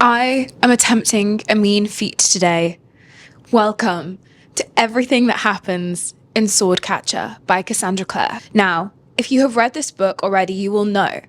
I am attempting a mean feat today. Welcome to everything that happens in Swordcatcher by Cassandra Clare. Now, if you have read this book already, you will know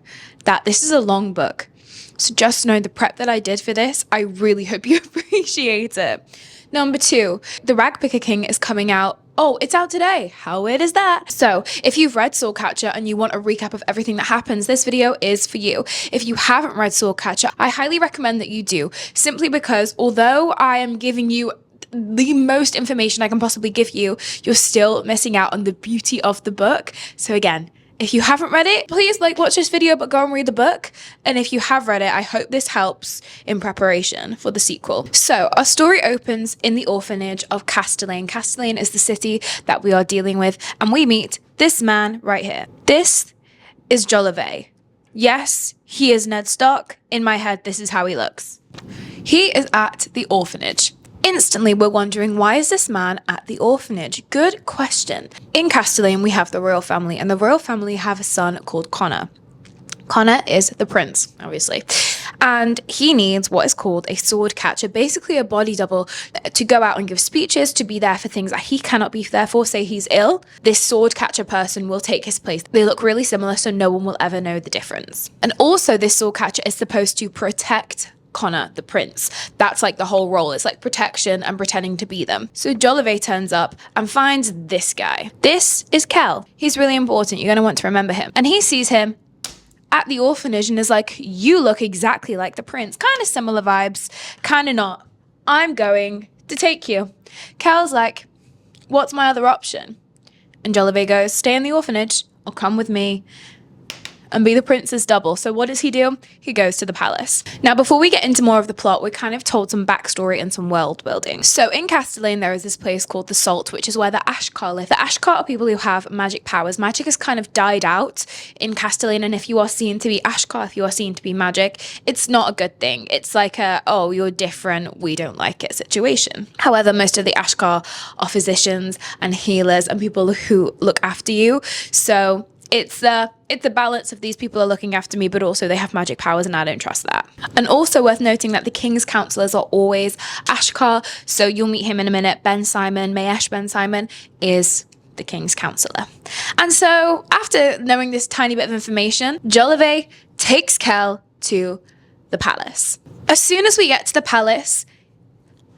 that this is a long book. So just know the prep that I did for this, I really hope you appreciate it. Number 2, the Ragpicker King is coming out. Oh, it's out today. How weird is that? So if you've read Swordcatcher and you want a recap of everything that happens, this video is for you. If you haven't read Swordcatcher, I highly recommend that you do, simply because although I am giving you the most information I can possibly give you, you're still missing out on the beauty of the book. So again, if you haven't read it, please watch this video, but go and read the book. And if you have read it, I hope this helps in preparation for the sequel. So our story opens in the orphanage of Castellane. Castellane is the city that we are dealing with, and we meet this man right here. This is Jollivet. Yes, he is Ned Stark. In my head, this is how he looks. He is at the orphanage. Instantly, we're wondering, why is this man at the orphanage? Good question. In Castellane, we have the royal family, and the royal family have a son called Connor. Connor is the prince, obviously, and he needs what is called a sword catcher, basically a body double, to go out and give speeches, to be there for things that he cannot be there for. Say he's ill, this sword catcher person will take his place. They look really similar, so no one will ever know the difference. And also, this sword catcher is supposed to protect Connor, the prince. That's the whole role. It's protection and pretending to be them. So Jollivet turns up and finds this guy. This is Kell. He's really important. You're going to want to remember him. And he sees him at the orphanage and is like, you look exactly like the prince. Kind of similar vibes, kind of not. I'm going to take you. Kell's like, what's my other option? And Jollivet goes, stay in the orphanage or come with me and be the prince's double. So what does he do? He goes to the palace. Now, before we get into more of the plot, we're kind of told some backstory and some world building. So in Castellane, there is this place called the Salt, which is where the Ashkar live. The Ashkar are people who have magic powers. Magic has kind of died out in Castellane, and if you are seen to be Ashkar, if you are seen to be magic, it's not a good thing. It's like a, oh, you're different, we don't like it situation. However, most of the Ashkar are physicians and healers and people who look after you. So it's a balance of these people are looking after me, but also they have magic powers and I don't trust that. And also worth noting that the king's counselors are always Ashkar, so you'll meet him in a minute. Ben Simon, Maesh Ben Simon, is the king's counselor. And so after knowing this tiny bit of information, Jollivet takes Kell to the palace. As soon as we get to the palace,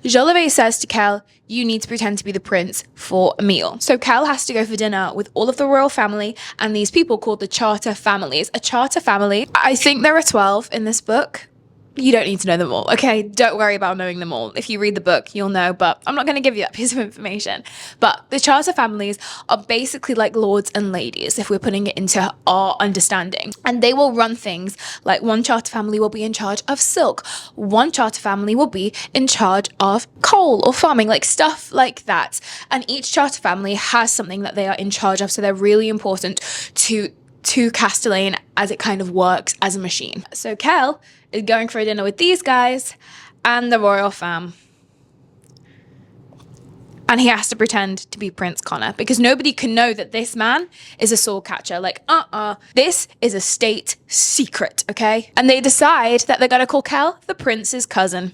Jollivet says to Kell, you need to pretend to be the prince for a meal. So Kell has to go for dinner with all of the royal family and these people called the charter families. A charter family, I think there are 12 in this book. You don't need to know them all, okay? Don't worry about knowing them all. If you read the book, you'll know, but I'm not going to give you that piece of information. But the charter families are basically like lords and ladies, if we're putting it into our understanding. And they will run things like one charter family will be in charge of silk. One charter family will be in charge of coal or farming, stuff like that. And each charter family has something that they are in charge of, so they're really important to Castellane as it kind of works as a machine. So Kell is going for a dinner with these guys and the royal fam. And he has to pretend to be Prince Connor because nobody can know that this man is a sword catcher. This is a state secret, okay? And they decide that they're going to call Kell the prince's cousin.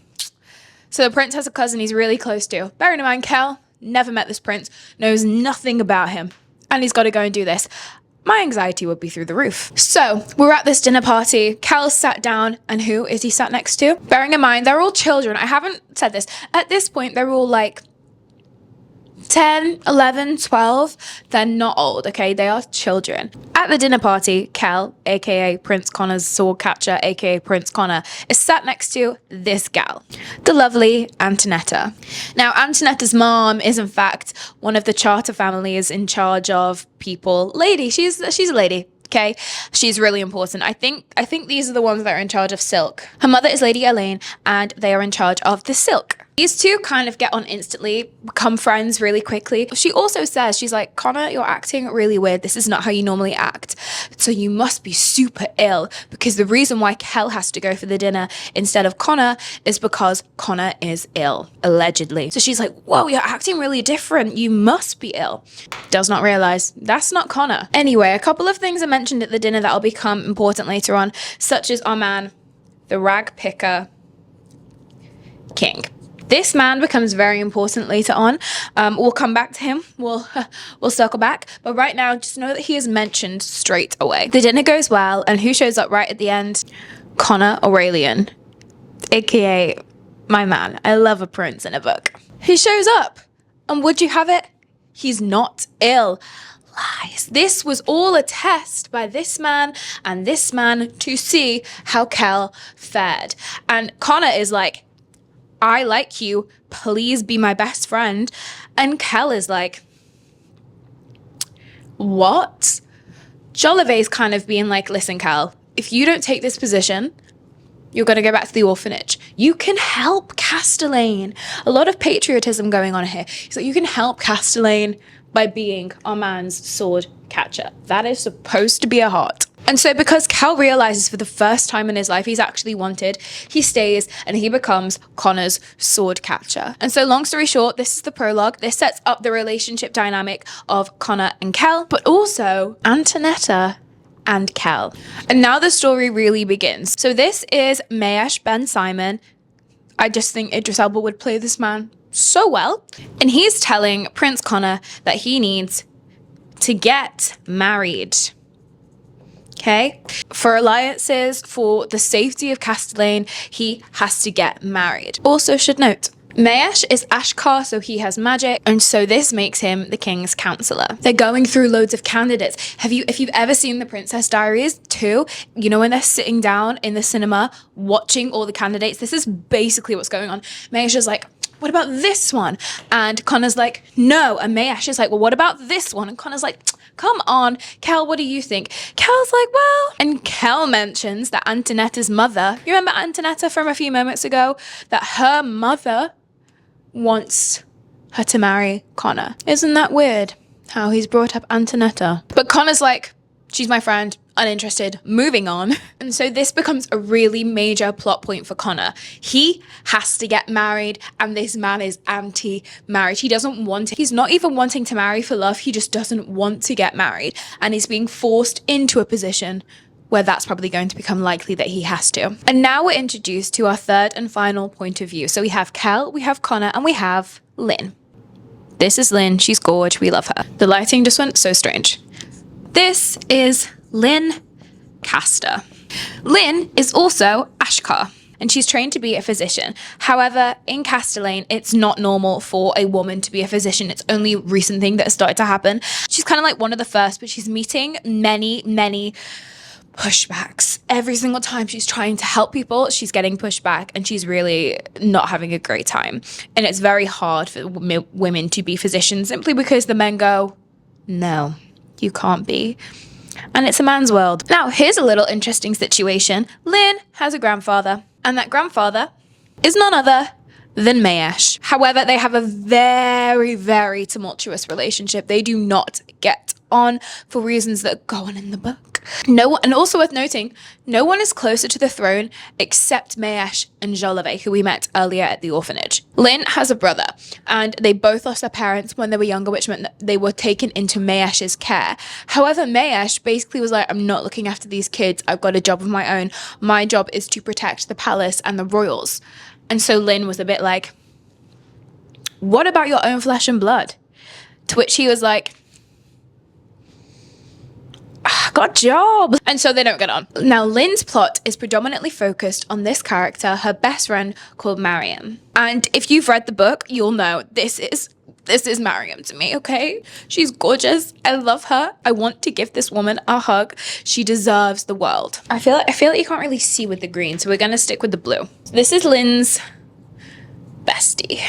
So the prince has a cousin he's really close to. Bearing in mind, Kell never met this prince, knows nothing about him, and he's got to go and do this. My anxiety would be through the roof. So we're at this dinner party. Kell sat down, and who is he sat next to? Bearing in mind, they're all children. I haven't said this. At this point, they're all 10, 11, 12. They're not old, okay? They are children. At the dinner party, Kell, aka Prince Connor's sword catcher, aka Prince Connor, is sat next to this gal, the lovely Antonetta. Now, Antonetta's mom is in fact one of the charter families in charge of people. Lady, she's a lady. Okay, she's really important. I think these are the ones that are in charge of silk. Her mother is Lady Elaine, and they are in charge of the silk. These two kind of get on instantly, become friends really quickly. She also says, she's like, Connor, you're acting really weird. This is not how you normally act. So you must be super ill, because the reason why Kell has to go for the dinner instead of Connor is because Connor is ill, allegedly. So she's like, whoa, you're acting really different. You must be ill. Does not realize that's not Connor. Anyway, a couple of things are mentioned at the dinner that'll become important later on, such as our man, the Ragpicker King. This man becomes very important later on. We'll come back to him. We'll circle back. But right now, just know that he is mentioned straight away. The dinner goes well, and who shows up right at the end? Connor Aurelian, aka my man. I love a prince in a book. He shows up, and would you have it? He's not ill. Lies. This was all a test by this man and this man to see how Kell fared. And Connor is like, I like you, please be my best friend. And Kell is like, what? Jolivet's kind of being like, listen, Kell, if you don't take this position, you're going to go back to the orphanage. You can help Castellane. A lot of patriotism going on here. So you can help Castellane by being our man's sword catcher. That is supposed to be a heart. And so because Kell realizes for the first time in his life he's actually wanted, he stays and he becomes Connor's sword catcher. And so long story short, this is the prologue. This sets up the relationship dynamic of Connor and Kell, but also Antonetta and Kell. And now the story really begins. So this is Maesh Ben Simon. I just think Idris Elba would play this man so well. And he's telling Prince Connor that he needs to get married. Okay, for alliances, for the safety of Castellane, he has to get married. Also should note, Maesh is Ashkar, so he has magic, and so this makes him the king's counselor. They're going through loads of candidates. If you've ever seen The Princess Diaries 2, you know when they're sitting down in the cinema watching all the candidates, this is basically what's going on. Maesh is like, what about this one? And Connor's like, no. And Maesh is like, well, what about this one? And Connor's like, come on, Kell, what do you think? Kell's like, well, and Kell mentions that Antonetta's mother, you remember Antonetta from a few moments ago? That her mother wants her to marry Connor. Isn't that weird how he's brought up Antonetta? But Connor's like, she's my friend, uninterested, moving on. And so this becomes a really major plot point for Connor. He has to get married, and this man is anti-marriage. He doesn't want it. He's not even wanting to marry for love. He just doesn't want to get married. And he's being forced into a position where that's probably going to become likely that he has to. And now we're introduced to our third and final point of view. So we have Kell, we have Connor, and we have Lynn. This is Lynn. She's gorgeous. We love her. The lighting just went so strange. This is Lynn Castor. Lynn is also Ashkar, and she's trained to be a physician. However, in Castellane, it's not normal for a woman to be a physician. It's only a recent thing that has started to happen. She's kind of like one of the first, but she's meeting many pushbacks. Every single time she's trying to help people, she's getting pushback, and she's really not having a great time. And it's very hard for women to be physicians simply because the men go, no, you can't be. And it's a man's world. Now, here's a little interesting situation. Lynn has a grandfather, and that grandfather is none other than Maesh. However, they have a very tumultuous relationship. They do not get on for reasons that go on in the book. No one, and also worth noting, no one is closer to the throne except Maesh and Jolivet, who we met earlier at the orphanage. Lynn has a brother, and they both lost their parents when they were younger, which meant that they were taken into Maesh's care. However, Maesh basically was like, I'm not looking after these kids. I've got a job of my own. My job is to protect the palace and the royals. And so Lynn was a bit like, what about your own flesh and blood? To which he was like, got a job. And so they don't get on. Now, Lynn's plot is predominantly focused on this character, her best friend called Mariam. And if you've read the book, you'll know this is Mariam to me, okay? She's gorgeous. I love her. I want to give this woman a hug. She deserves the world. I feel like you can't really see with the green, so we're gonna stick with the blue. This is Lynn's bestie.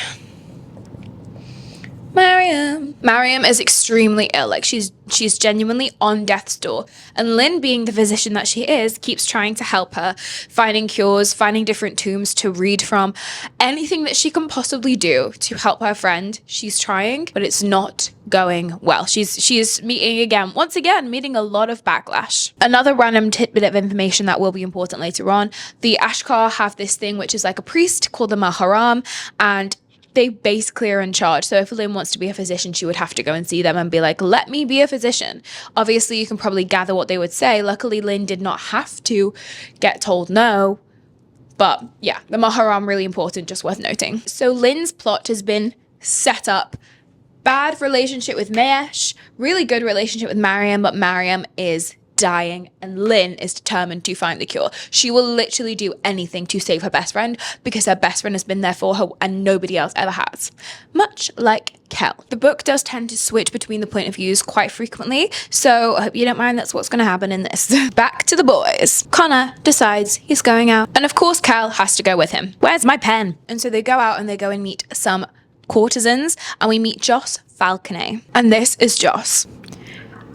Mariam is extremely ill. Like she's genuinely on death's door. And Lynn, being the physician that she is, keeps trying to help her, finding cures, finding different tombs to read from. Anything that she can possibly do to help her friend, she's trying, but it's not going well. She is meeting a lot of backlash. Another random tidbit of information that will be important later on. The Ashkar have this thing which is like a priest called the Maharam, and they basically are in charge. So if Lynn wants to be a physician, she would have to go and see them and be like, let me be a physician. Obviously, you can probably gather what they would say. Luckily, Lynn did not have to get told no But yeah, the Maharam, really important, just worth noting. So Lynn's plot has been set up. Bad relationship with Maesh, really good relationship with Mariam, but Mariam is dying and Lynn is determined to find the cure. She will literally do anything to save her best friend because her best friend has been there for her and nobody else ever has. Much like Kell. The book does tend to switch between the point of views quite frequently, so I hope you don't mind. That's what's going to happen in this. Back to the boys. Connor decides he's going out, and of course Kell has to go with him. Where's my pen? And so they go out and they go and meet some courtesans, and we meet Joss Falconet, and this is Joss.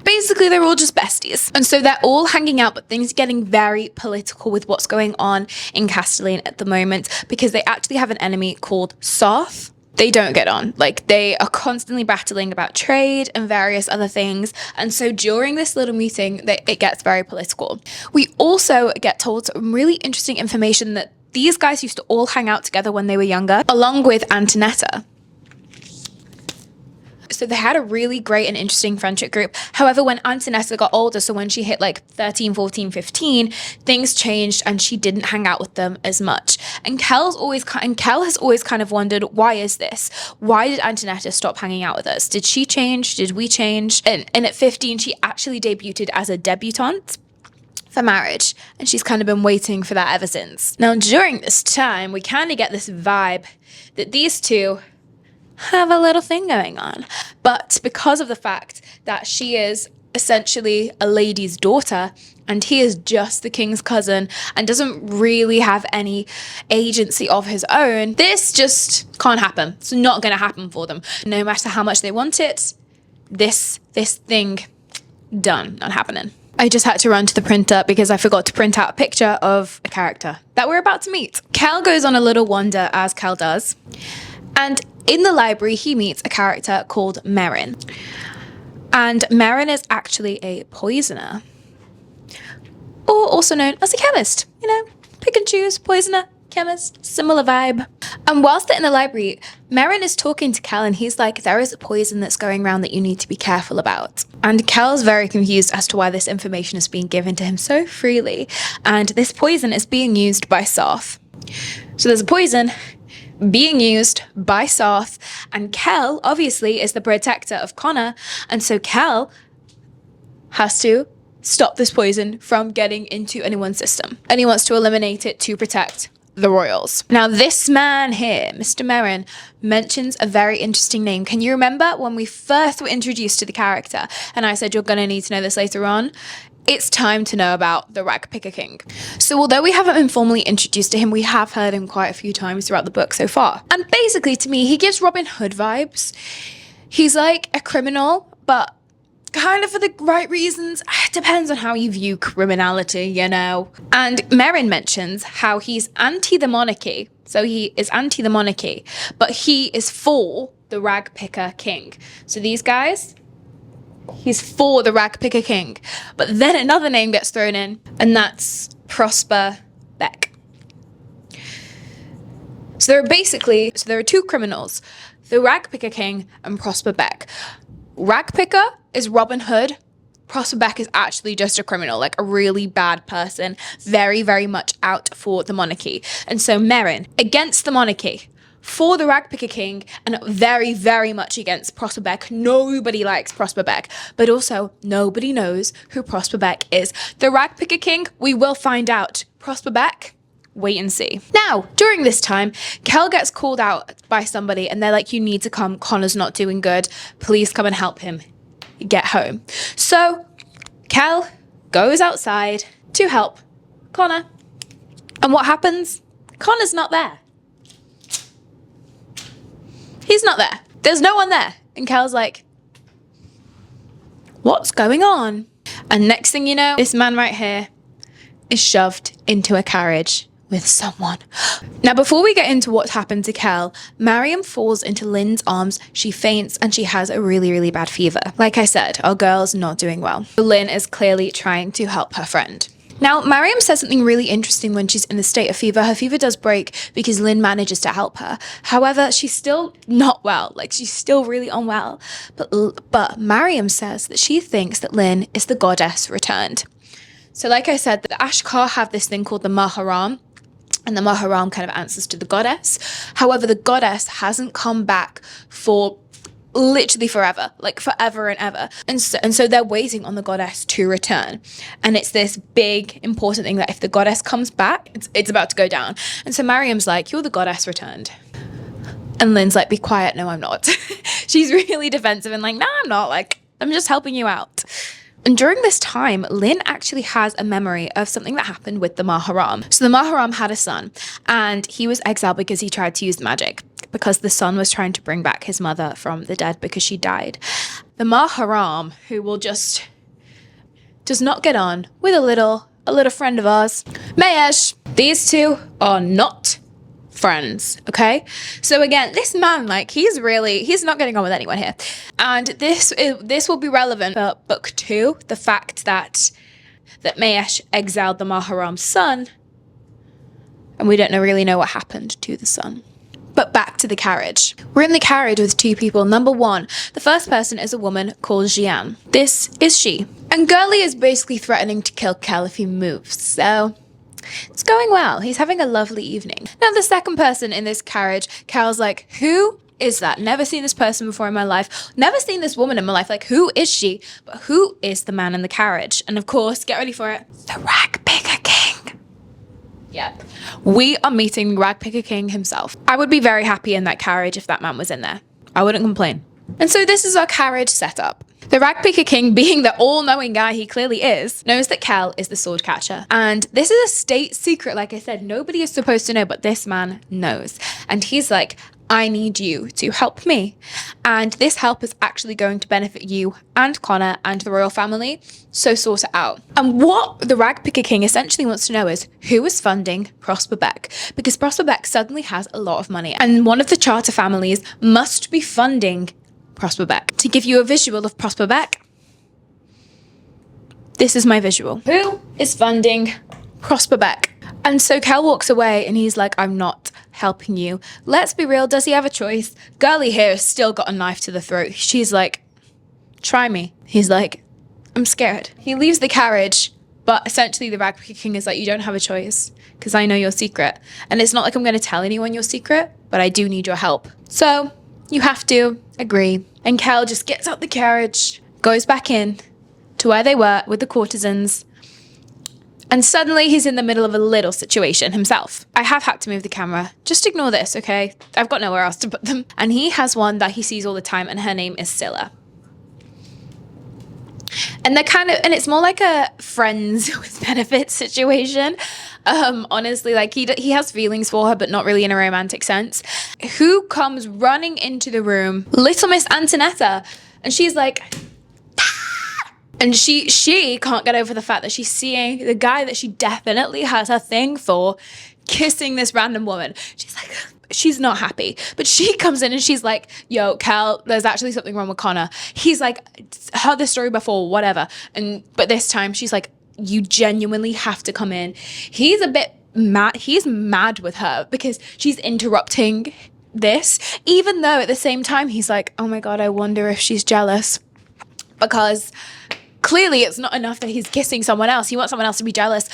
Basically, they're all just besties. And so they're all hanging out, but things are getting very political with what's going on in Castellane at the moment because they actually have an enemy called Sarth. They don't get on. Like, they are constantly battling about trade and various other things. And so during this little meeting, it gets very political. We also get told some really interesting information that these guys used to all hang out together when they were younger, along with Antonetta. So they had a really great and interesting friendship group. However, when Antonetta got older, so when she hit like 13, 14, 15, things changed and she didn't hang out with them as much. And Kell has always kind of wondered, why is this? Why did Antonetta stop hanging out with us? Did she change? Did we change? And at 15, she actually debuted as a debutante for marriage, and she's kind of been waiting for that ever since. Now, during this time, we kind of get this vibe that these two have a little thing going on. But because of the fact that she is essentially a lady's daughter and he is just the king's cousin and doesn't really have any agency of his own, this just can't happen. It's not going to happen for them. No matter how much they want it, this thing, done, not happening. I just had to run to the printer because I forgot to print out a picture of a character that we're about to meet. Kell goes on a little wander, as Kell does, and in the library he meets a character called Merrin. And Merrin is actually a poisoner, or also known as a chemist. You know, pick and choose, poisoner, chemist, similar vibe. And whilst they're in the library, Merrin is talking to Kell and he's like, there is a poison that's going around that you need to be careful about. And Kell's very confused as to why this information is being given to him so freely. And this poison is being used by Sarth. So there's a poison being used by Sarth, and Kell obviously is the protector of Connor, and so Kell has to stop this poison from getting into anyone's system, and he wants to eliminate it to protect the royals. Now this man here, Mr. Merrin, mentions a very interesting name. Can you remember when we first were introduced to the character and I said you're gonna need to know this later on? It's time to know about the Ragpicker King. So although we haven't been formally introduced to him, we have heard him quite a few times throughout the book so far. And basically, to me, he gives Robin Hood vibes. He's like a criminal, but kind of for the right reasons. It depends on how you view criminality, you know. And Merrin mentions how he's anti the monarchy. So he is anti the monarchy, but he is for the Ragpicker King. So these guys, he's for the Ragpicker King. But then another name gets thrown in, and that's Prosper Beck. So there are two criminals, the Ragpicker King and Prosper Beck. Ragpicker is Robin Hood. Prosper Beck is actually just a criminal, like a really bad person, very, very much out for the monarchy. And so Merrin, against the monarchy, for the Ragpicker King, and very, very much against Prosper Beck. Nobody likes Prosper Beck, but also nobody knows who Prosper Beck is. The Ragpicker King, we will find out. Prosper Beck, wait and see. Now, during this time, Kell gets called out by somebody and they're like, you need to come, Connor's not doing good. Please come and help him get home. So Kell goes outside to help Connor. And what happens? Connor's not there. He's not there. There's no one there. And Kell's like, what's going on? And next thing you know, this man right here is shoved into a carriage with someone. Now, before we get into what happened to Kell, Mariam falls into Lynn's arms, she faints, and she has a really, really bad fever. Like I said, our girl's not doing well. Lynn is clearly trying to help her friend. Now, Mariam says something really interesting when she's in a state of fever. Her fever does break because Lynn manages to help her. However, she's still not well. Like, she's still really unwell. But Mariam says that she thinks that Lynn is the goddess returned. So like I said, the Ashkar have this thing called the Maharam. And the Maharam kind of answers to the goddess. However, the goddess hasn't come back for literally forever, like forever and ever. And so they're waiting on the goddess to return. And it's this big, important thing that if the goddess comes back, it's about to go down. And so Mariam's like, you're the goddess returned. And Lynn's like, be quiet. No, I'm not. She's really defensive and like, no, I'm not. Like, I'm just helping you out. And during this time, Lynn actually has a memory of something that happened with the Maharam. So the Maharam had a son, and he was exiled because he tried to use magic, because the son was trying to bring back his mother from the dead because she died. The Maharam, who will just does not get on with a little friend of ours, Mayesh. These two are not friends, okay? So again, this man, like, he's not getting on with anyone here. And this will be relevant for book 2, the fact that Mayesh exiled the Maharam's son, and we don't really know what happened to the son. But back to the carriage. We're in the carriage with 2 people. Number 1, the first person is a woman called Jian. This is she. And Gurley is basically threatening to kill Kell if he moves, so it's going well. He's having a lovely evening. Now, the second person in this carriage, Cal's like, who is that? Never seen this person before in my life. Never seen this woman in my life. Like, who is she? But who is the man in the carriage? And of course, get ready for it, the Ragpicker King. Yep. We are meeting Ragpicker King himself. I would be very happy in that carriage if that man was in there. I wouldn't complain. And so this is our carriage setup. The Ragpicker King, being the all-knowing guy he clearly is, knows that Kell is the sword catcher. And this is a state secret, like I said. Nobody is supposed to know, but this man knows. And he's like, I need you to help me. And this help is actually going to benefit you and Connor and the royal family, so sort it out. And what the Ragpicker King essentially wants to know is who is funding Prosper Beck, because Prosper Beck suddenly has a lot of money, and one of the charter families must be funding Prosper Beck. To give you a visual of Prosper Beck, this is my visual. Who is funding Prosper Beck? And so Kell walks away and he's like, I'm not helping you. Let's be real, does he have a choice? Gurley here has still got a knife to the throat. She's like, try me. He's like, I'm scared. He leaves the carriage, but essentially the Ragpicker King is like, you don't have a choice because I know your secret. And it's not like I'm going to tell anyone your secret, but I do need your help. So you have to agree. And Kell just gets out the carriage, goes back in to where they were with the courtesans, and suddenly he's in the middle of a little situation himself. I have had to move the camera. Just ignore this, okay? I've got nowhere else to put them. And he has one that he sees all the time, and her name is Scylla. And they're and it's more like a friends with benefits situation. Honestly, like he has feelings for her, but not really in a romantic sense. Who comes running into the room? Little Miss Antonetta. And she's like, ah! And she can't get over the fact that she's seeing the guy that she definitely has a thing for kissing this random woman. She's like, she's not happy. But she comes in and she's like, yo, Kell, there's actually something wrong with Connor. He's like, heard this story before, whatever. But this time she's like, you genuinely have to come in. He's a bit mad. He's mad with her because she's interrupting this, even though at the same time he's like, oh my God, I wonder if she's jealous, because clearly it's not enough that he's kissing someone else. He wants someone else to be jealous.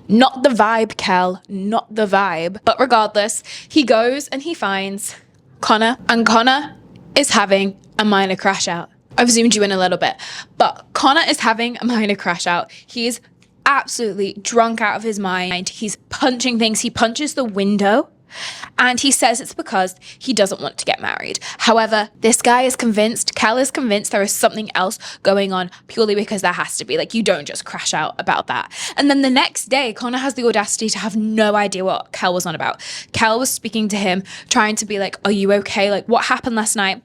Not the vibe, Kell, not the vibe. But regardless, he goes and he finds Connor, and Connor is having a minor crash out. I've zoomed you in a little bit, but Connor is having a minor crash out. He's absolutely drunk out of his mind. He's punching things. He punches the window, and he says it's because he doesn't want to get married. However, this guy is convinced, Kell is convinced there is something else going on, purely because there has to be. Like, you don't just crash out about that. And then the next day, Connor has the audacity to have no idea what Kell was on about. Kell was speaking to him, trying to be like, are you okay? Like, what happened last night?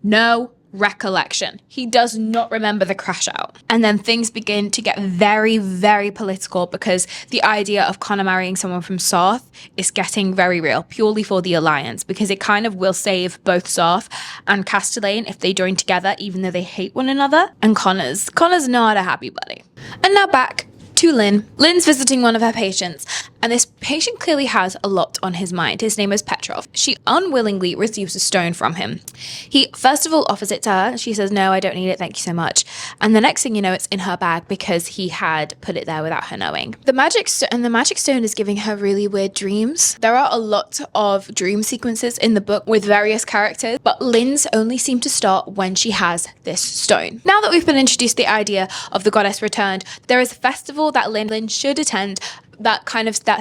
No recollection. He does not remember the crash out. And then things begin to get very, very political, because the idea of Connor marrying someone from South is getting very real, purely for the alliance, because it kind of will save both South and Castellane if they join together, even though they hate one another. And Connor's not a happy buddy. And now back to Lynn. Lynn's visiting one of her patients, and this patient clearly has a lot on his mind. His name is Petrov. She unwillingly receives a stone from him. He first of all offers it to her. She says, no, I don't need it, thank you so much. And the next thing you know, it's in her bag because he had put it there without her knowing. The magic stone is giving her really weird dreams. There are a lot of dream sequences in the book with various characters, but Lynn's only seem to start when she has this stone. Now that we've been introduced to the idea of the goddess returned, there is a festival that Lynn should attend that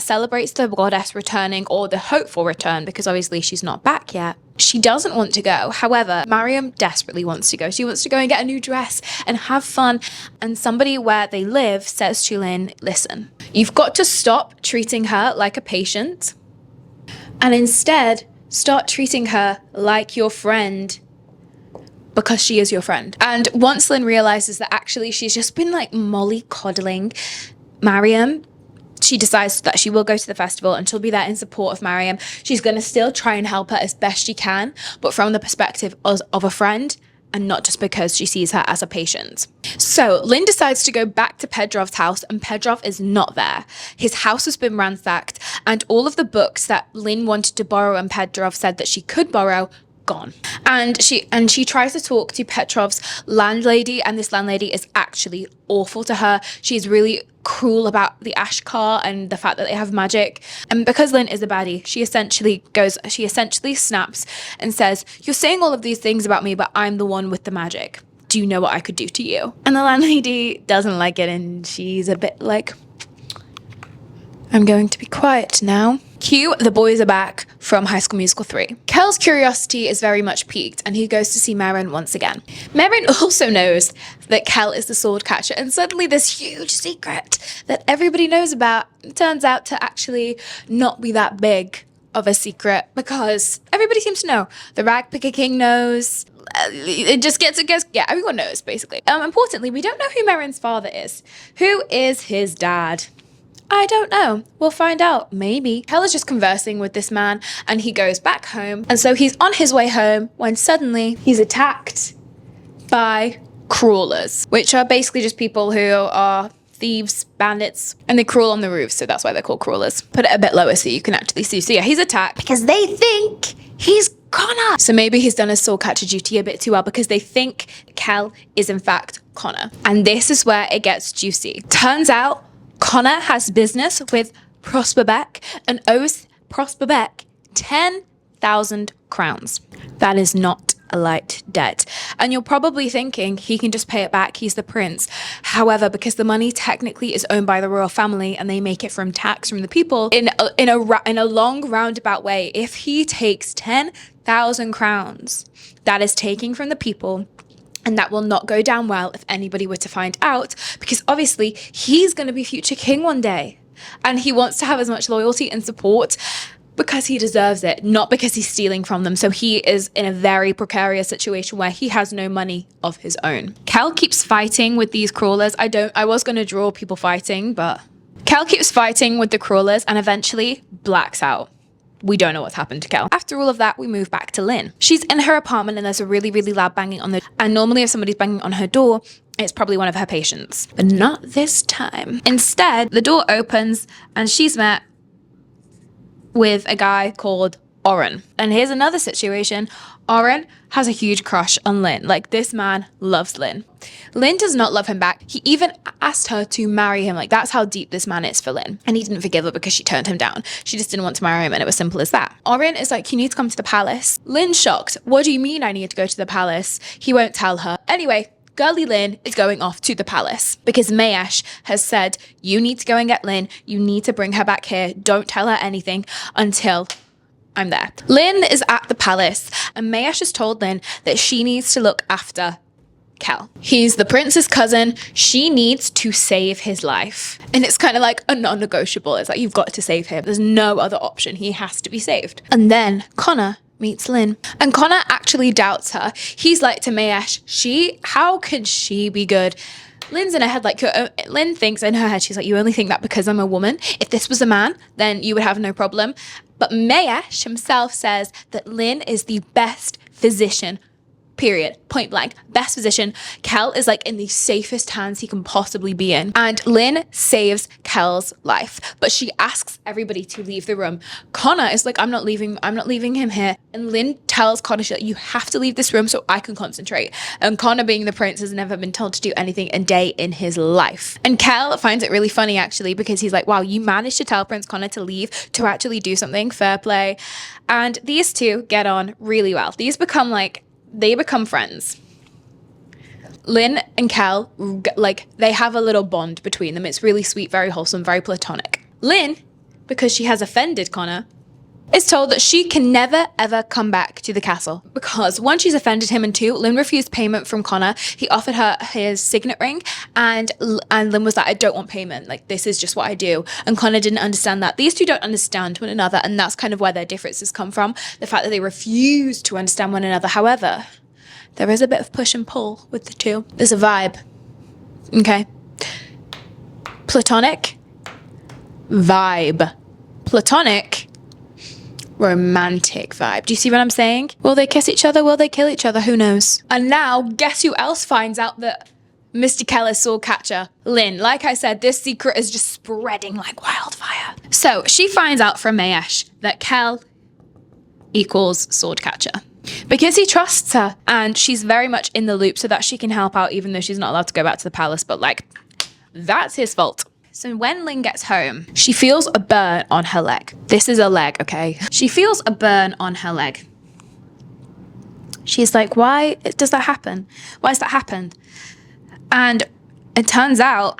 celebrates the goddess returning, or the hopeful return, because obviously she's not back yet. She doesn't want to go. However, Mariam desperately wants to go. She wants to go and get a new dress and have fun. And somebody where they live says to Lynn, listen, you've got to stop treating her like a patient and instead start treating her like your friend, because she is your friend. And once Lynn realizes that actually she's just been like mollycoddling Mariam, she decides that she will go to the festival and she'll be there in support of Mariam. She's going to still try and help her as best she can, but from the perspective of a friend and not just because she sees her as a patient. So Lynn decides to go back to Pedrov's house, and Pedrov is not there. His house has been ransacked, and all of the books that Lynn wanted to borrow and Pedrov said that she could borrow, gone. And she tries to talk to Petrov's landlady, and this landlady is actually awful to her. She's really cruel about the Ashkar and the fact that they have magic. And because Lynn is a baddie, she essentially snaps and says, you're saying all of these things about me, but I'm the one with the magic. Do you know what I could do to you? And the landlady doesn't like it, and she's a bit like, I'm going to be quiet now. Cue, the boys are back from High School Musical 3. Kell's curiosity is very much piqued, and he goes to see Merrin once again. Merrin also knows that Kell is the sword catcher, and suddenly this huge secret that everybody knows about turns out to actually not be that big of a secret, because everybody seems to know. The Ragpicker King knows. Everyone knows, basically. Importantly, we don't know who Merrin's father is. Who is his dad? I don't know. We'll find out, maybe. Kell is just conversing with this man, and he goes back home. And so he's on his way home when suddenly he's attacked by crawlers, which are basically just people who are thieves, bandits, and they crawl on the roofs, so that's why they're called crawlers. Put it a bit lower so you can actually see. So yeah, he's attacked because they think he's Connor. So maybe he's done his sword catcher duty a bit too well, because they think Kell is in fact Connor. And this is where it gets juicy. Turns out Connor has business with Prosper Beck and owes Prosper Beck 10,000 crowns. That is not a light debt. And you're probably thinking he can just pay it back, he's the prince. However, because the money technically is owned by the royal family and they make it from tax from the people in a long roundabout way, if he takes 10,000 crowns, that is taking from the people. And that will not go down well if anybody were to find out, because obviously he's going to be future king one day. And he wants to have as much loyalty and support because he deserves it, not because he's stealing from them. So he is in a very precarious situation where he has no money of his own. Kell keeps fighting with these crawlers. I was going to draw people fighting, but Kell keeps fighting with the crawlers and eventually blacks out. We don't know what's happened to Kell. After all of that, we move back to Lynn. She's in her apartment and there's a really, really loud banging on the door. And normally if somebody's banging on her door, it's probably one of her patients. But not this time. Instead, the door opens and she's met with a guy called Oren. And here's another situation. Oren has a huge crush on Lynn. Like, this man loves Lynn. Lynn does not love him back. He even asked her to marry him. Like, that's how deep this man is for Lynn. And he didn't forgive her because she turned him down. She just didn't want to marry him, and it was simple as that. Oren is like, you need to come to the palace. Lynn's shocked. What do you mean I need to go to the palace? He won't tell her. Anyway, girly Lynn is going off to the palace because Mayesh has said, you need to go and get Lynn. You need to bring her back here. Don't tell her anything until I'm there. Lynn is at the palace and Mayesh has told Lynn that she needs to look after Kell. He's the prince's cousin. She needs to save his life. And it's kind of like a non-negotiable. It's like, you've got to save him. There's no other option. He has to be saved. And then Connor meets Lynn. And Connor actually doubts her. He's like to Mayesh, how could she be good? Lynn's in her head, like, Lynn thinks in her head, she's like, you only think that because I'm a woman? If this was a man, then you would have no problem. But Mayesh himself says that Lynn is the best physician period, point blank, best position. Kell is like in the safest hands he can possibly be in. And Lynn saves Kell's life, but she asks everybody to leave the room. Connor is like, I'm not leaving him here. And Lynn tells Connor, you have to leave this room so I can concentrate. And Connor, being the prince, has never been told to do anything a day in his life. And Kell finds it really funny actually, because he's like, wow, you managed to tell Prince Connor to leave to actually do something, fair play. And these two get on really well. They become friends. Lynn and Kell, like, they have a little bond between them. It's really sweet, very wholesome, very platonic. Lynn, because she has offended Connor, is told that she can never ever come back to the castle because one, she's offended him, and two, Lynn refused payment from Connor. He offered her his signet ring, and Lynn was like, I don't want payment, like this is just what I do. And Connor didn't understand that. These two don't understand one another, and that's kind of where their differences come from, the fact that they refuse to understand one another. However, there is a bit of push and pull with the two. There's a vibe, okay? Platonic vibe, platonic romantic vibe. Do you see what I'm saying? Will they kiss each other? Will they kill each other? Who knows? And now, guess who else finds out that Mr. Kell is sword catcher? Lynn. Like I said, this secret is just spreading like wildfire. So she finds out from Mayesh that Kell equals sword catcher because he trusts her, and she's very much in the loop so that she can help out, even though she's not allowed to go back to the palace. But like, that's his fault. So when Lynn gets home, she feels a burn on her leg. This is a leg, okay? She feels a burn on her leg. She's like, why does that happen? Why has that happened? And it turns out,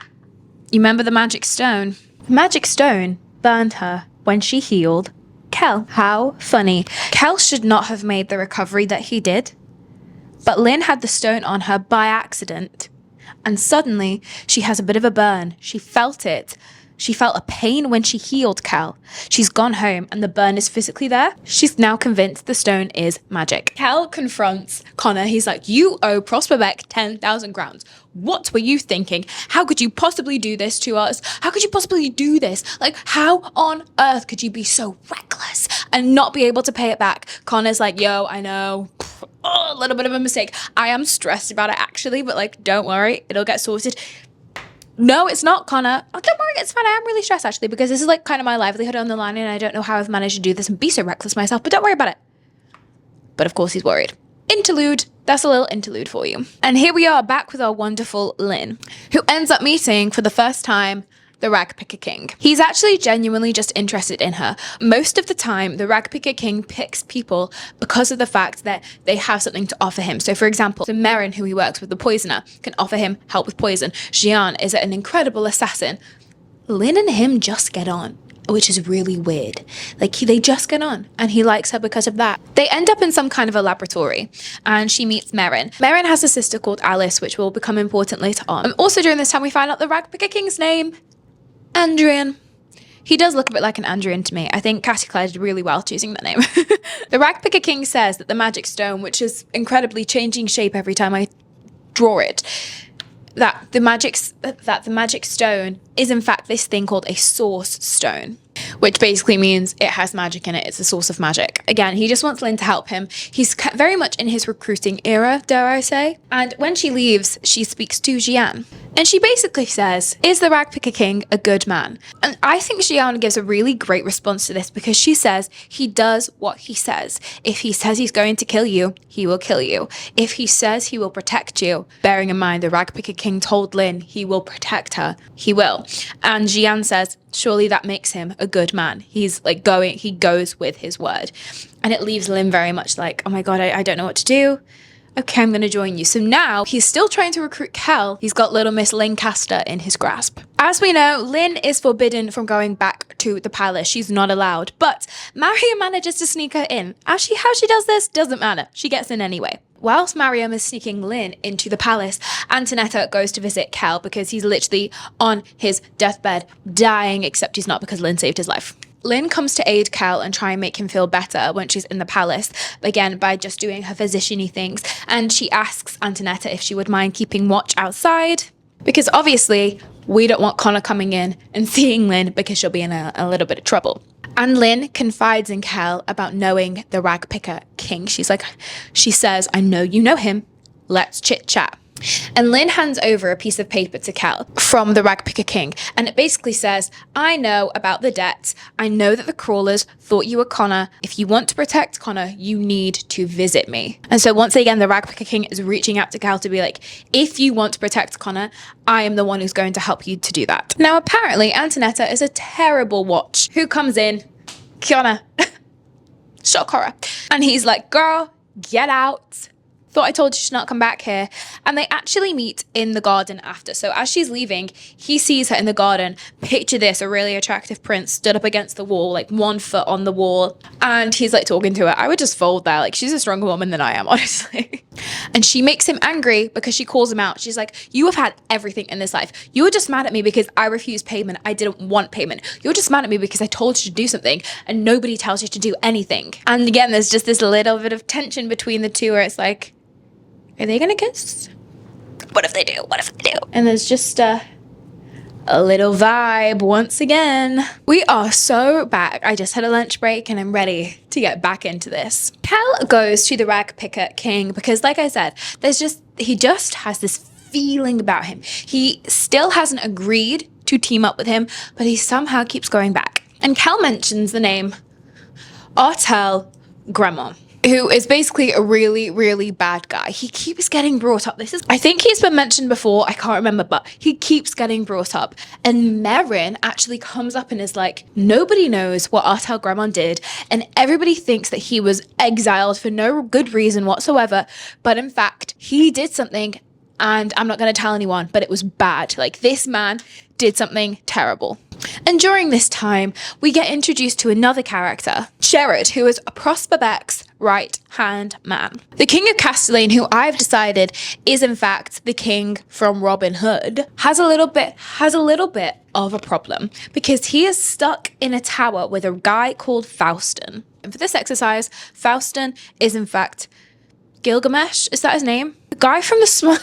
you remember the magic stone? The magic stone burned her when she healed Kell. How funny. Kell should not have made the recovery that he did, but Lynn had the stone on her by accident. And suddenly, she has a bit of a burn. She felt it. She felt a pain when she healed Kell. She's gone home and the burn is physically there. She's now convinced the stone is magic. Kell confronts Connor. He's like, you owe Prosper Beck 10,000 crowns. What were you thinking? How could you possibly do this to us? How could you possibly do this? Like, how on earth could you be so reckless and not be able to pay it back? Connor's like, yo, I know. Oh, a little bit of a mistake. I am stressed about it actually, but like, don't worry, it'll get sorted. No, it's not, Connor. Oh, don't worry, it's fine. I am really stressed actually, because this is like kind of my livelihood on the line, and I don't know how I've managed to do this and be so reckless myself, but don't worry about it. But of course he's worried. Interlude. That's a little interlude for you. And here we are back with our wonderful Lynn, who ends up meeting for the first time the Ragpicker King. He's actually genuinely just interested in her. Most of the time, the Ragpicker King picks people because of the fact that they have something to offer him. So for example, so Merrin, who he works with, the poisoner, can offer him help with poison. Jian is an incredible assassin. Lynn and him just get on, which is really weird. Like, they just get on, and he likes her because of that. They end up in some kind of a laboratory, and she meets Merrin. Merrin has a sister called Alice, which will become important later on. Also during this time, we find out the Ragpicker King's name, Andrian. He does look a bit like an Andrian to me. I think Cassandra Clare did really well choosing that name. The Ragpicker King says that the magic stone, which is incredibly changing shape every time I draw it, that the magic stone is in fact this thing called a source stone, which basically means it has magic in it. It's a source of magic. Again, he just wants Lynn to help him. He's very much in his recruiting era, dare I say. And when she leaves, she speaks to Jian. And she basically says, is the Ragpicker King a good man? And I think Jian gives a really great response to this, because she says he does what he says. If he says he's going to kill you, he will kill you. If he says he will protect you, bearing in mind the Ragpicker King told Lynn he will protect her, he will. And Jian says, surely that makes him a good man. He's like he goes with his word. And it leaves Lynn very much like, oh my God, I don't know what to do. Okay, I'm going to join you. So now he's still trying to recruit Kell. He's got little Miss Lancaster in his grasp. As we know, Lynn is forbidden from going back to the palace. She's not allowed. But Mariam manages to sneak her in. How she does this doesn't matter. She gets in anyway. Whilst Mariam is sneaking Lynn into the palace, Antonetta goes to visit Kell because he's literally on his deathbed, dying, except he's not, because Lynn saved his life. Lynn comes to aid Kell and try and make him feel better when she's in the palace, again, by just doing her physician-y things. And she asks Antonetta if she would mind keeping watch outside, because obviously we don't want Connor coming in and seeing Lynn, because she'll be in a little bit of trouble. And Lynn confides in Kell about knowing the Ragpicker King. She says, I know you know him. Let's chit chat. And Lynn hands over a piece of paper to Kell from the Ragpicker King. And it basically says, I know about the debts. I know that the crawlers thought you were Connor. If you want to protect Connor, you need to visit me. And so once again, the Ragpicker King is reaching out to Kell to be like, if you want to protect Connor, I am the one who's going to help you to do that. Now, apparently, Antonetta is a terrible watch who comes in, Kiana, shock horror. And he's like, girl, get out. Thought I told you to not come back here. And they actually meet in the garden after. So as she's leaving, he sees her in the garden. Picture this, a really attractive prince stood up against the wall, like 1 foot on the wall. And he's like talking to her. I would just fold there. Like, she's a stronger woman than I am, honestly. And she makes him angry because she calls him out. She's like, you have had everything in this life. You were just mad at me because I refused payment. I didn't want payment. You're just mad at me because I told you to do something and nobody tells you to do anything. And again, there's just this little bit of tension between the two where it's like, are they gonna kiss? What if they do? What if they do? And there's just a little vibe once again. We are so back. I just had a lunch break and I'm ready to get back into this. Kell goes to the Ragpicker King because, like I said, he just has this feeling about him. He still hasn't agreed to team up with him, but he somehow keeps going back. And Kell mentions the name Artel Gremon, who is basically a really, really bad guy. He keeps getting brought up. I think he's been mentioned before, I can't remember, but he keeps getting brought up. And Merrin actually comes up and is like, nobody knows what Artel Gremon did, and everybody thinks that he was exiled for no good reason whatsoever, but in fact, he did something, and I'm not going to tell anyone, but it was bad. Like, this man did something terrible. And during this time, we get introduced to another character, Sherrod, who is Prosper Beck's right-hand man. The King of Castellane, who I've decided is in fact the king from Robin Hood, has a little bit of a problem because he is stuck in a tower with a guy called Faustin. And for this exercise, Faustin is in fact Gilgamesh. Is that his name? The guy from the Smurfs,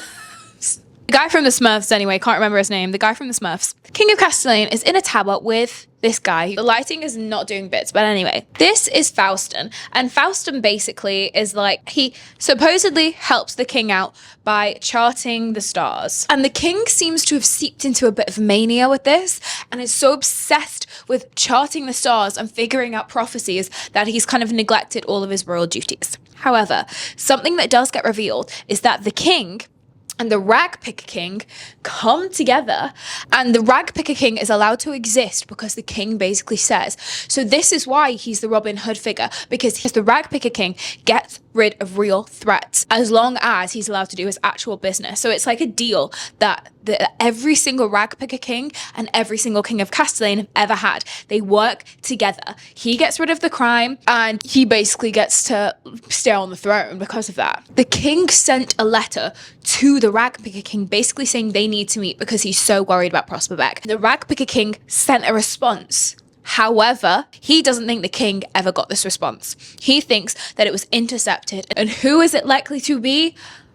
anyway, can't remember his name. The guy from the Smurfs. King of Castellane is in a tower with this guy. The lighting is not doing bits, but anyway, this is Faustin. And Faustin basically is like, he supposedly helps the king out by charting the stars. And the king seems to have seeped into a bit of mania with this and is so obsessed with charting the stars and figuring out prophecies that he's kind of neglected all of his royal duties. However, something that does get revealed is that the king and the Ragpicker King come together, and the Ragpicker King is allowed to exist because the king basically says. So this is why he's the Robin Hood figure, because the Ragpicker King gets rid of real threats as long as he's allowed to do his actual business. So it's like a deal that every single Ragpicker King and every single King of Castellane have ever had. They work together. He gets rid of the crime and he basically gets to stay on the throne because of that. The king sent a letter to the Ragpicker King basically saying they need to meet because he's so worried about Prosper Beck. The Ragpicker King sent a response. However, he doesn't think the king ever got this response. He thinks that it was intercepted. And who is it likely to be?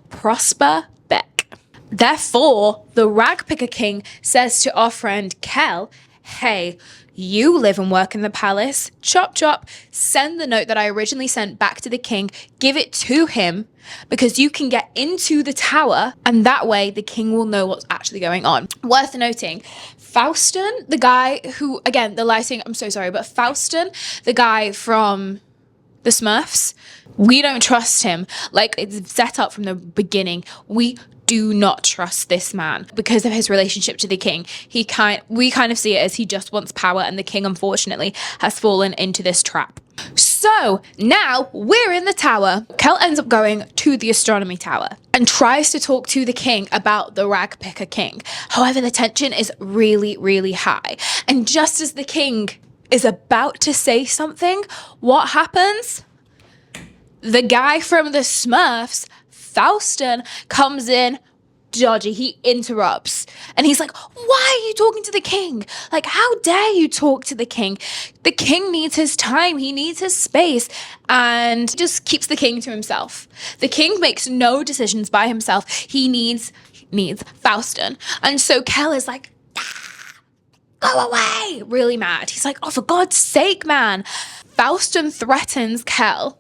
Prosper Beck. Therefore, the Ragpicker King says to our friend Kell, hey, you live and work in the palace. Chop chop, send the note that I originally sent back to the king, give it to him, because you can get into the tower and that way the king will know what's actually going on. Worth noting, Faustin, the guy who, again, the lighting, I'm so sorry, but Faustin, the guy from the Smurfs, we don't trust him. Like, it's set up from the beginning. We do not trust this man because of his relationship to the king. We kind of see it as he just wants power, and the king, unfortunately, has fallen into this trap. So now we're in the tower. Kell ends up going to the astronomy tower and tries to talk to the king about the Ragpicker King. However, the tension is really, really high. And just as the king is about to say something, what happens? The guy from the Smurfs, Faustin, comes in dodgy. He interrupts and he's like, why are you talking to the king? Like, how dare you talk to the king? The king needs his time. He needs his space, and just keeps the king to himself. The king makes no decisions by himself. He needs Faustin. And so Kell is like, go away, really mad. He's like, oh, for God's sake, man. Faustin threatens Kell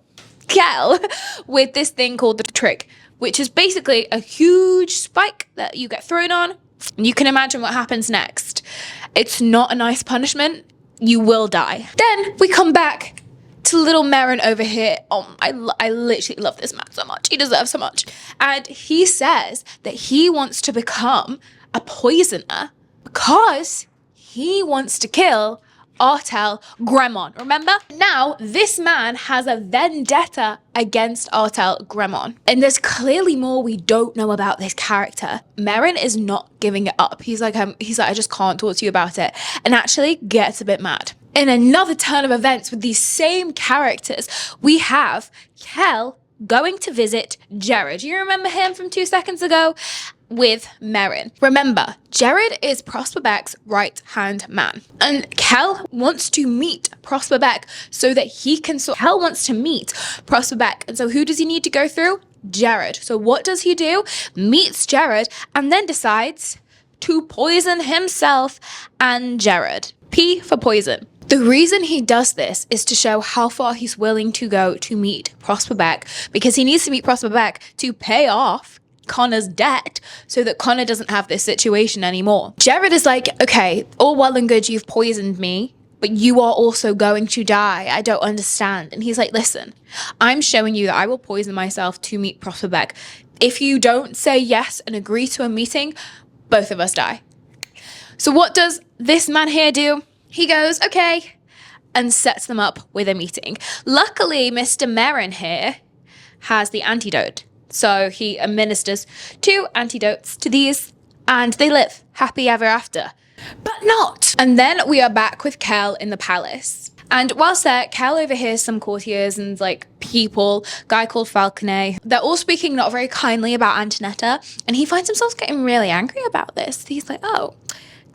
with this thing called the trick, which is basically a huge spike that you get thrown on. And you can imagine what happens next. It's not a nice punishment. You will die. Then we come back to little Merrin over here. Oh, I literally love this man so much. He deserves so much. And he says that he wants to become a poisoner because he wants to kill Artel Gremon. Remember? Now, this man has a vendetta against Artel Gremon. And there's clearly more we don't know about this character. Merrin is not giving it up. He's like, I just can't talk to you about it. And actually gets a bit mad. In another turn of events with these same characters, we have Kell going to visit Jared. You remember him from 2 seconds ago? With Merrin. Remember, Jared is Prosper Beck's right-hand man. And Kell wants to meet Prosper Beck so that he can Kell wants to meet Prosper Beck. And so who does he need to go through? Jared. So what does he do? Meets Jared and then decides to poison himself and Jared. P for poison. The reason he does this is to show how far he's willing to go to meet Prosper Beck, because he needs to meet Prosper Beck to pay off Connor's debt so that Connor doesn't have this situation anymore. Jared is like, okay, all well and good, you've poisoned me, but you are also going to die. I don't understand. And he's like, listen, I'm showing you that I will poison myself to meet Prosper Beck. If you don't say yes and agree to a meeting, both of us die. So what does this man here do? He goes, okay, and sets them up with a meeting. Luckily, Mr. Merrin here has the antidote. So he administers 2 antidotes to these and they live happy ever after. But not. And then we are back with Kell in the palace. And whilst there, Kell overhears some courtiers and like people, guy called Falconet. They're all speaking not very kindly about Antonetta. And he finds himself getting really angry about this. He's like, oh,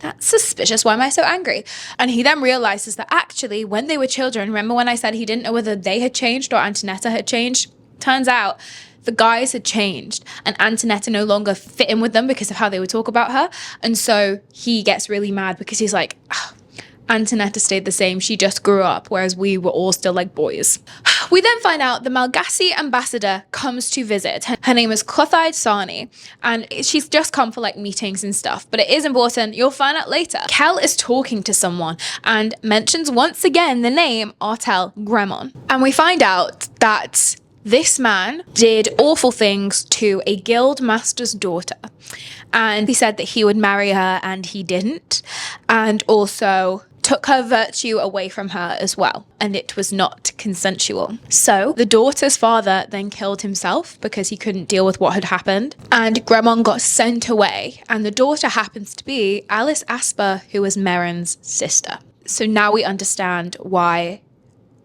that's suspicious. Why am I so angry? And he then realizes that actually when they were children, remember when I said he didn't know whether they had changed or Antonetta had changed? Turns out the guys had changed and Antonetta no longer fit in with them because of how they would talk about her. And so he gets really mad because he's like, oh, Antonetta stayed the same. She just grew up, whereas we were all still like boys. We then find out the Malgassi ambassador comes to visit. Her name is Clothide Sarni, and she's just come for like meetings and stuff, but it is important. You'll find out later. Kell is talking to someone and mentions once again the name Artel Gremon. And we find out that this man did awful things to a guild master's daughter. And he said that he would marry her and he didn't. And also took her virtue away from her as well. And it was not consensual. So the daughter's father then killed himself because he couldn't deal with what had happened. And Gremon got sent away. And the daughter happens to be Alice Asper, who was Merrin's sister. So now we understand why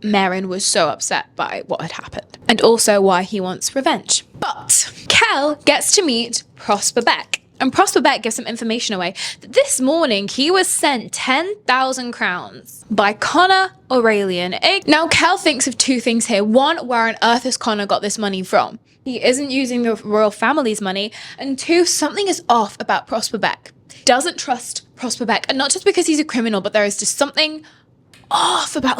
Merrin was so upset by what had happened, and also why he wants revenge. But Kell gets to meet Prosper Beck, and Prosper Beck gives some information away that this morning he was sent 10,000 crowns by Connor Aurelian. Now Kell thinks of 2 things here. One, where on earth has Connor got this money from? He isn't using the royal family's money. And 2, something is off about Prosper Beck. Doesn't trust Prosper Beck, and not just because he's a criminal, but there is just something off about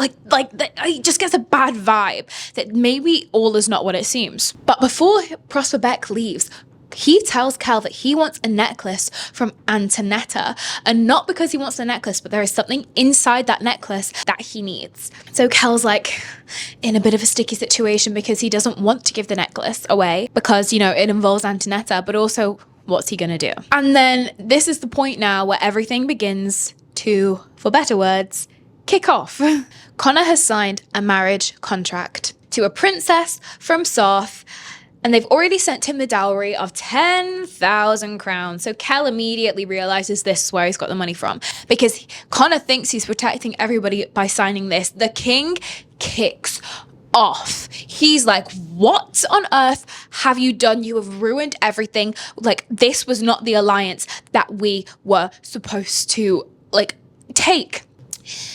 he just gets a bad vibe that maybe all is not what it seems. But before Prosper Beck leaves, he tells Kell that he wants a necklace from Antonetta, and not because he wants the necklace, but there is something inside that necklace that he needs. So Kell's like in a bit of a sticky situation because he doesn't want to give the necklace away because, you know, it involves Antonetta, but also what's he gonna do? And then this is the point now where everything begins to, for better words, kick off. Connor has signed a marriage contract to a princess from Sarth, and they've already sent him the dowry of 10,000 crowns. So Kell immediately realizes this is where he's got the money from, because Connor thinks he's protecting everybody by signing this. The king kicks off. He's like, what on earth have you done? You have ruined everything. Like, this was not the alliance that we were supposed to, like, take.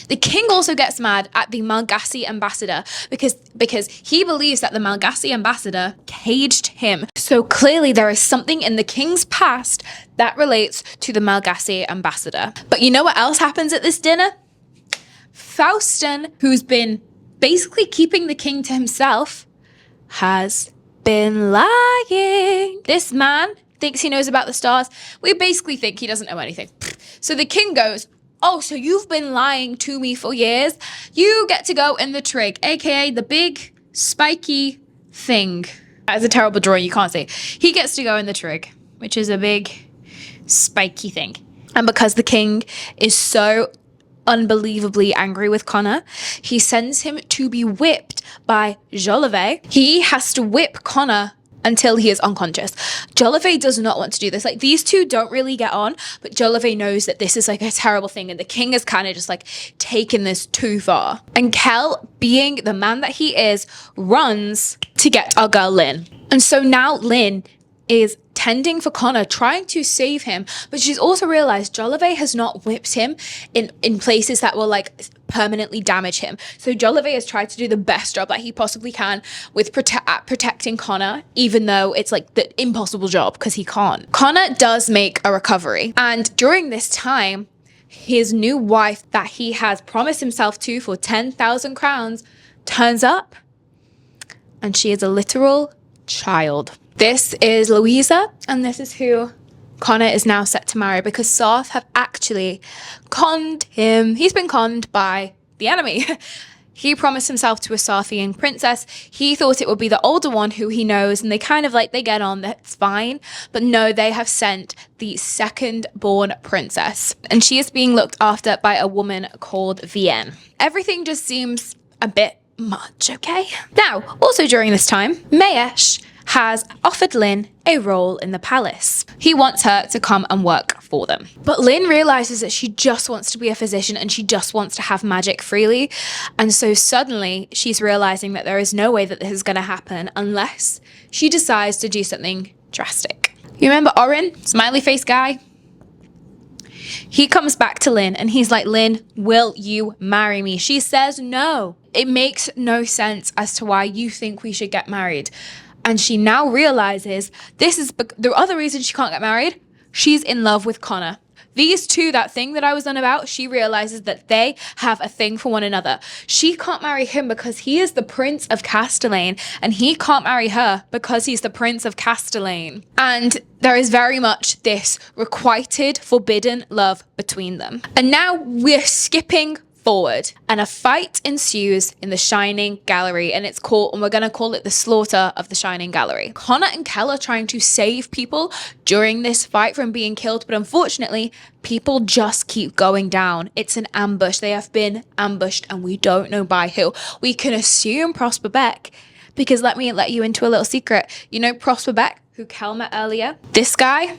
The king also gets mad at the Malagasy ambassador because he believes that the Malagasy ambassador caged him. So clearly there is something in the king's past that relates to the Malagasy ambassador. But you know what else happens at this dinner? Faustin, who's been basically keeping the king to himself, has been lying. This man thinks he knows about the stars. We basically think he doesn't know anything. So the king goes, oh, so you've been lying to me for years? You get to go in the trig, aka the big spiky thing. That is a terrible drawing, you can't see. He gets to go in the trig, which is a big spiky thing. And because the king is so unbelievably angry with Connor, he sends him to be whipped by Jolivet. He has to whip Connor until he is unconscious. Jolivet does not want to do this. Like, these two don't really get on, but Jolivet knows that this is like a terrible thing, and the king has kind of just like taken this too far. And Kell, being the man that he is, runs to get our girl Lynn. And so now Lynn is tending for Connor, trying to save him, but she's also realized Jolivet has not whipped him in places that will like permanently damage him. So Jolivet has tried to do the best job that he possibly can with protecting Connor, even though it's like the impossible job because he can't. Connor does make a recovery, and during this time, his new wife that he has promised himself to for 10,000 crowns turns up, and she is a literal child. This is Louisa, and this is who Connor is now set to marry, because Sarth have actually conned him. He's been conned by the enemy. He promised himself to a Sarthian princess. He thought it would be the older one who he knows, and they kind of like, they get on, that's fine. But no, they have sent the second born princess, and she is being looked after by a woman called Vienne. Everything just seems a bit much, okay? Now, also during this time, Maesh has offered Lynn a role in the palace. He wants her to come and work for them. But Lynn realizes that she just wants to be a physician and she just wants to have magic freely. And so suddenly she's realizing that there is no way that this is going to happen unless she decides to do something drastic. You remember Orin, smiley face guy? He comes back to Lynn and he's like, Lynn, will you marry me? She says no. It makes no sense as to why you think we should get married. And she now realizes this is the other reason she can't get married. She's in love with Connor. These two, that thing that I was on about, she realizes that they have a thing for one another. She can't marry him because he is the Prince of Castellane, and he can't marry her because he's the Prince of Castellane. And there is very much this requited, forbidden love between them. And now we're skipping forward, and a fight ensues in the Shining Gallery, and we're gonna call it the slaughter of the Shining Gallery. Connor and Kell are trying to save people during this fight from being killed, but unfortunately, people just keep going down. It's an ambush. They have been ambushed, and we don't know by who. We can assume Prosper Beck, because let me let you into a little secret. You know Prosper Beck, who Kell met earlier? This guy,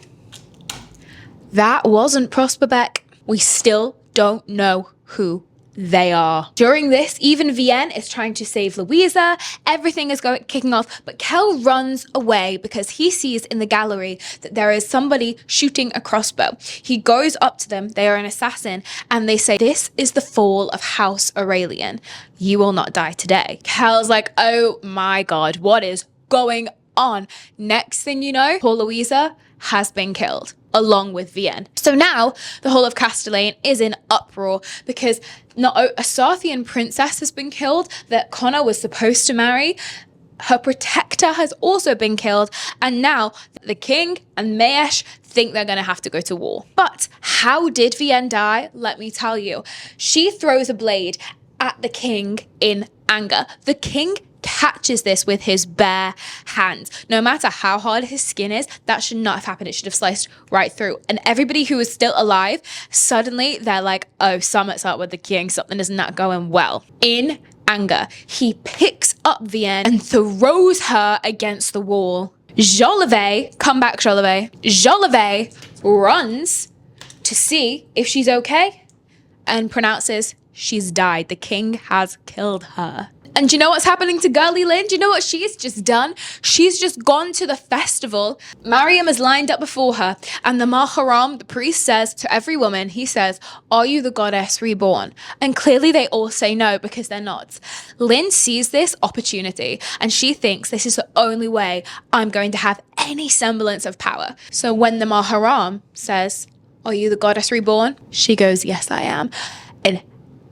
that wasn't Prosper Beck. We still don't know who they are. During this, even Vienne is trying to save Louisa. Everything is kicking off, but Kell runs away because he sees in the gallery that there is somebody shooting a crossbow. He goes up to them. They are an assassin, and they say, this is the fall of House Aurelian. You will not die today. Kell's like, oh my God, what is going on? Next thing you know, poor Louisa has been killed, along with Vienne. So now the whole of Castellane is in uproar because not a Sarthian princess has been killed that Connor was supposed to marry. Her protector has also been killed, and now the king and Maesh think they're going to have to go to war. But how did Vienne die? Let me tell you. She throws a blade at the king in anger. The king catches this with his bare hands. No matter how hard his skin is, that should not have happened. It should have sliced right through. And everybody who is still alive, suddenly they're like, oh, something's up with the king. Something is not going well. In anger, he picks up Vienne and throws her against the wall. Jolivet, come back, Jolivet. Jolivet runs to see if she's okay and pronounces she's died. The king has killed her. And do you know what's happening to girly Lynn? Do you know what she's just done? She's just gone to the festival. Mariam is lined up before her, and the Maharam, the priest, says to every woman, he says, "Are you the goddess reborn?" And clearly they all say no, because they're not. Lynn sees this opportunity, and she thinks this is the only way I'm going to have any semblance of power. So when the Maharam says, "Are you the goddess reborn?" she goes, "Yes, I am." And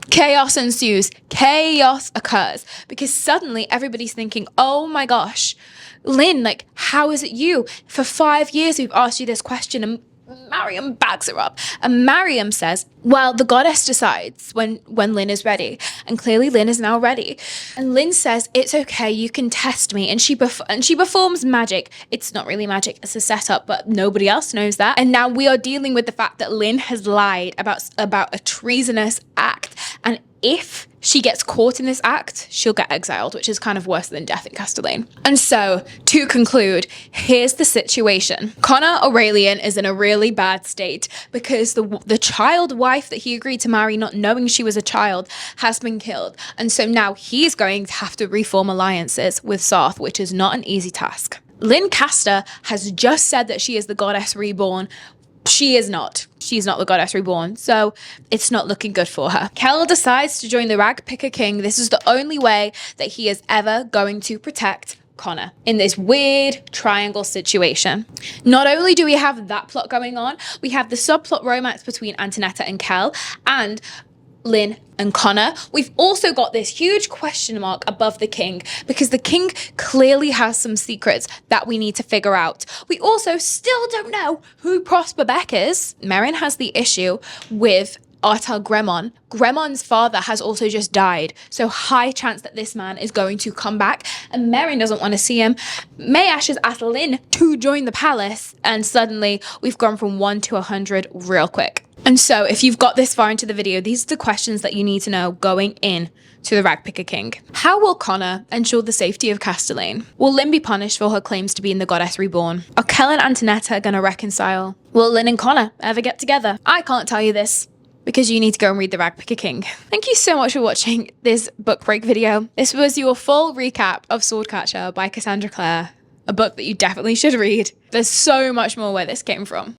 chaos ensues. Chaos occurs, because suddenly everybody's thinking, oh my gosh, Lynn, like, how is it you? For 5 years we've asked you this question, and Mariam backs her up. And Mariam says, well, the goddess decides when Lynn is ready. And clearly Lynn is now ready. And Lynn says, it's okay, you can test me. And she performs magic. It's not really magic, it's a setup, but nobody else knows that. And now we are dealing with the fact that Lynn has lied about a treasonous act. And if she gets caught in this act, she'll get exiled, which is kind of worse than death in Castellane. And so, to conclude, here's the situation. Connor Aurelian is in a really bad state because the child wife that he agreed to marry, not knowing she was a child, has been killed. And so now he's going to have to reform alliances with Sarth, which is not an easy task. Lynn Castor has just said that she is the goddess reborn. She is not. She's not the goddess reborn, so it's not looking good for her. Kell decides to join the Ragpicker King. This is the only way that he is ever going to protect Connor in this weird triangle situation. Not only do we have that plot going on, we have the subplot romance between Antonetta and Kell, and Lynn and Connor. We've also got this huge question mark above the king, because the king clearly has some secrets that we need to figure out. We also still don't know who Prosper Beck is. Meryn has the issue with Artel Gremon. Gremon's father has also just died, so high chance that this man is going to come back, and Meryn doesn't want to see him. Mayash has asked Lynn to join the palace, and suddenly we've gone from 1 to 100 real quick. And so if you've got this far into the video, these are the questions that you need to know going in to the Ragpicker King. How will Connor ensure the safety of Castellane? Will Lynn be punished for her claims to being the goddess reborn? Are Kell and Antonetta going to reconcile? Will Lynn and Connor ever get together? I can't tell you this, because you need to go and read the Ragpicker King. Thank you so much for watching this book break video. This was your full recap of Swordcatcher by Cassandra Clare, a book that you definitely should read. There's so much more where this came from.